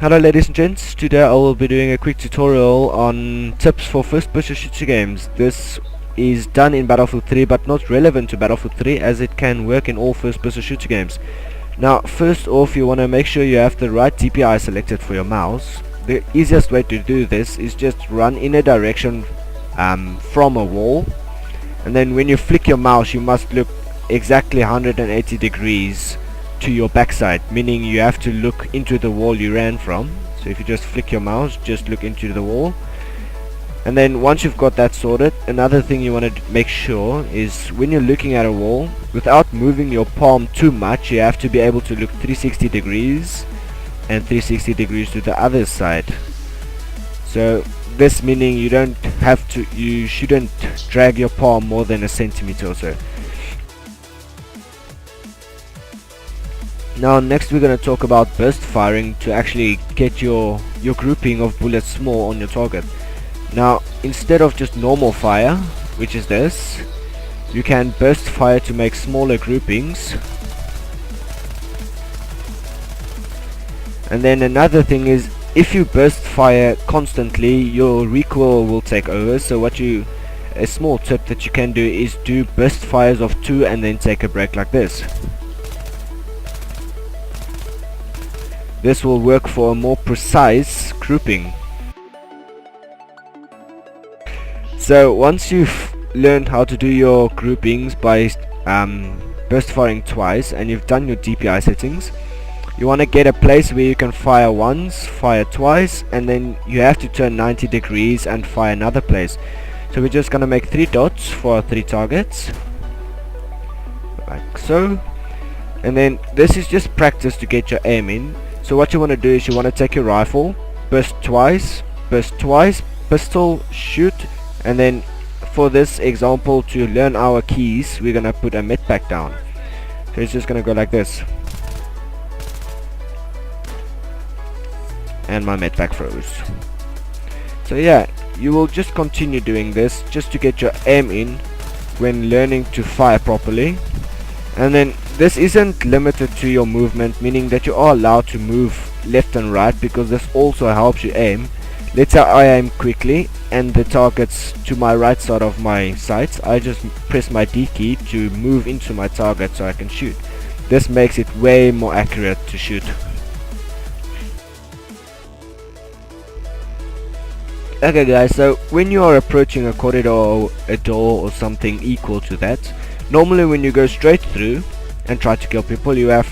Hello ladies and gents, today I will be doing a quick tutorial on tips for first-person shooter games. This is done in Battlefield 3 but not relevant to Battlefield 3 as it can work in all first-person shooter games. Now first off, you want to make sure you have the right DPI selected for your mouse. The easiest way to do this is just run in a direction from a wall, and then when you flick your mouse you must look exactly 180 degrees to your backside, meaning you have to look into the wall you ran from. So if you just flick your mouse, just look into the wall. And then once you've got that sorted, another thing you want to make sure is when you're looking at a wall, without moving your palm too much, you have to be able to look 360 degrees and 360 degrees to the other side. So this meaning you shouldn't drag your palm more than a centimeter or so. Now next we're going to talk about burst firing to actually get your grouping of bullets small on your target. Now instead of just normal fire, which is this, you can burst fire to make smaller groupings. And then another thing is, if you burst fire constantly, your recoil will take over. So a small tip that you can do is do burst fires of 2 and then take a break like this. This will work for a more precise grouping. So once you've learned how to do your groupings by burst firing twice and you've done your DPI settings, you want to get a place where you can fire once, fire twice, and then you have to turn 90 degrees and fire another place. So we're just going to make 3 dots for our 3 targets, like so. And then this is just practice to get your aim in. So what you want to do is you want to take your rifle, burst twice, pistol, shoot, and then for this example, to learn our keys, we're going to put a medpack down. So it's just going to go like this. And my medpack froze. So yeah, you will just continue doing this just to get your aim in when learning to fire properly. And then this isn't limited to your movement, meaning that you are allowed to move left and right, because this also helps you aim. Let's say I aim quickly and the target's to my right side of my sights, I just press my D key to move into my target so I can shoot. This makes it way more accurate to shoot. Okay guys, so when you are approaching a corridor or a door or something equal to that, normally when you go straight through and try to kill people, you have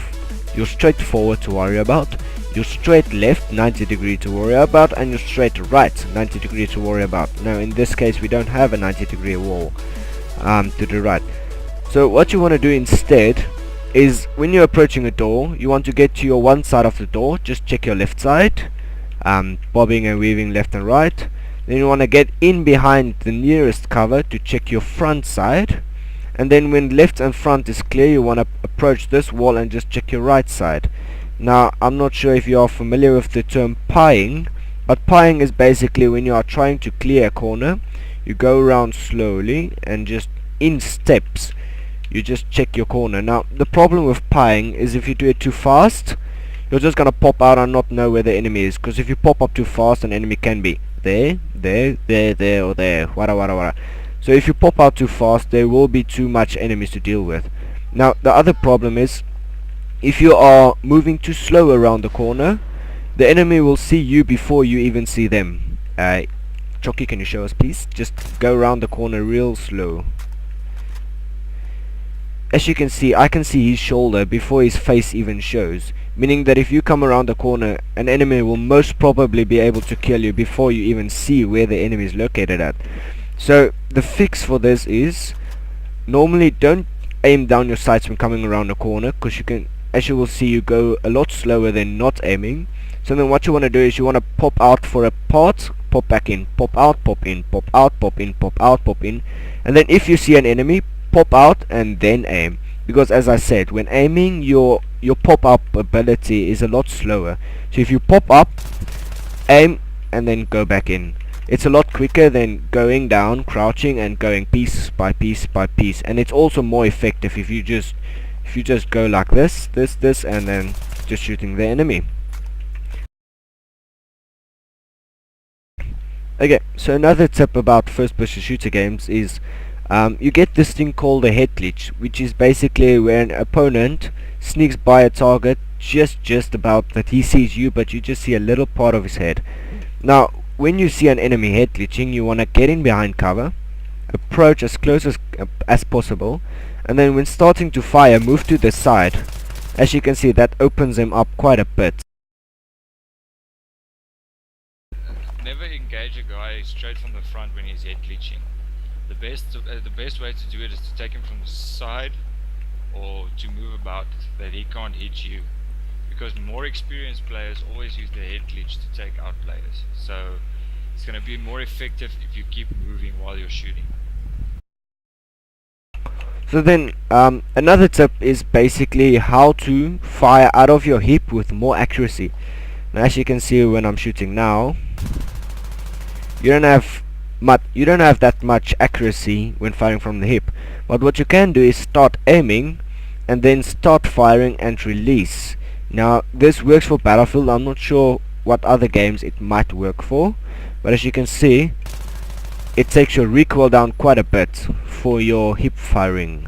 your straight forward to worry about, your straight left 90 degree to worry about, and your straight right 90 degree to worry about. Now in this case we don't have a 90 degree wall to the right. So what you want to do instead is, when you're approaching a door, you want to get to your one side of the door, just check your left side, bobbing and weaving left and right. Then you want to get in behind the nearest cover to check your front side. And then when left and front is clear, you want to approach this wall and just check your right side. Now I'm not sure if you are familiar with the term pieing, but pieing is basically when you are trying to clear a corner, you go around slowly and just in steps you just check your corner. Now the problem with pieing is if you do it too fast, you're just gonna pop out and not know where the enemy is, because if you pop up too fast, an enemy can be there, or there, wada. So if you pop out too fast, there will be too much enemies to deal with. Now the other problem is, if you are moving too slow around the corner, the enemy will see you before you even see them. Chucky, can you show us please? Just go around the corner real slow. As you can see, I can see his shoulder before his face even shows, meaning that if you come around the corner, an enemy will most probably be able to kill you before you even see where the enemy is located at. So the fix for this is, normally don't aim down your sights when coming around a corner, because you can, as you will see, you go a lot slower than not aiming. So then what you want to do is you want to pop out for a part, pop back in, pop out, pop in, pop out, pop in, pop out, pop in, and then if you see an enemy, pop out and then aim. Because as I said, when aiming, your pop-up ability is a lot slower. So if you pop up, aim, and then go back in. It's a lot quicker than going down, crouching, and going piece by piece by piece. And it's also more effective if you just go like this, and then just shooting the enemy. Okay, so another tip about first-person shooter games is you get this thing called a head glitch, which is basically where an opponent sneaks by a target just about that he sees you, but you just see a little part of his head. Now, when you see an enemy head glitching, you want to get in behind cover, approach as close as possible, and then when starting to fire, move to the side. As you can see, that opens him up quite a bit. Never engage a guy straight from the front when he's head glitching. The best way to do it is to take him from the side or to move about that he can't hit you, because more experienced players always use the head glitch to take out players. So it's going to be more effective if you keep moving while you're shooting. So then another tip is basically how to fire out of your hip with more accuracy. Now, as you can see when I'm shooting now, you don't have that much accuracy when firing from the hip. But what you can do is start aiming and then start firing and release. Now this works for Battlefield. I'm not sure what other games it might work for, but as you can see, it takes your recoil down quite a bit for your hip firing.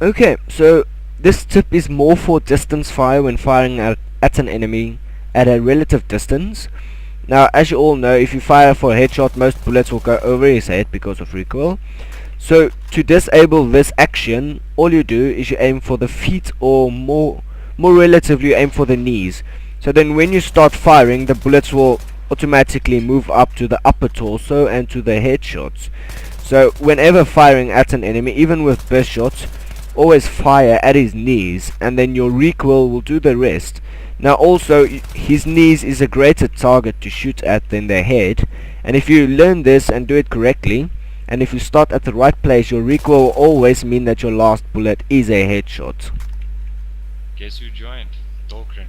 Okay, so this tip is more for distance fire when firing at an enemy at a relative distance. Now, as you all know, if you fire for a headshot, most bullets will go over his head because of recoil. So to disable this action, all you do is you aim for the feet, or more relatively you aim for the knees. So then when you start firing, the bullets will automatically move up to the upper torso and to the headshots. So whenever firing at an enemy, even with burst shots, always fire at his knees, and then your recoil will do the rest. Now also, his knees is a greater target to shoot at than their head, and if you learn this and do it correctly, and if you start at the right place, your recoil will always mean that your last bullet is a headshot. Guess who joined? Dolkren.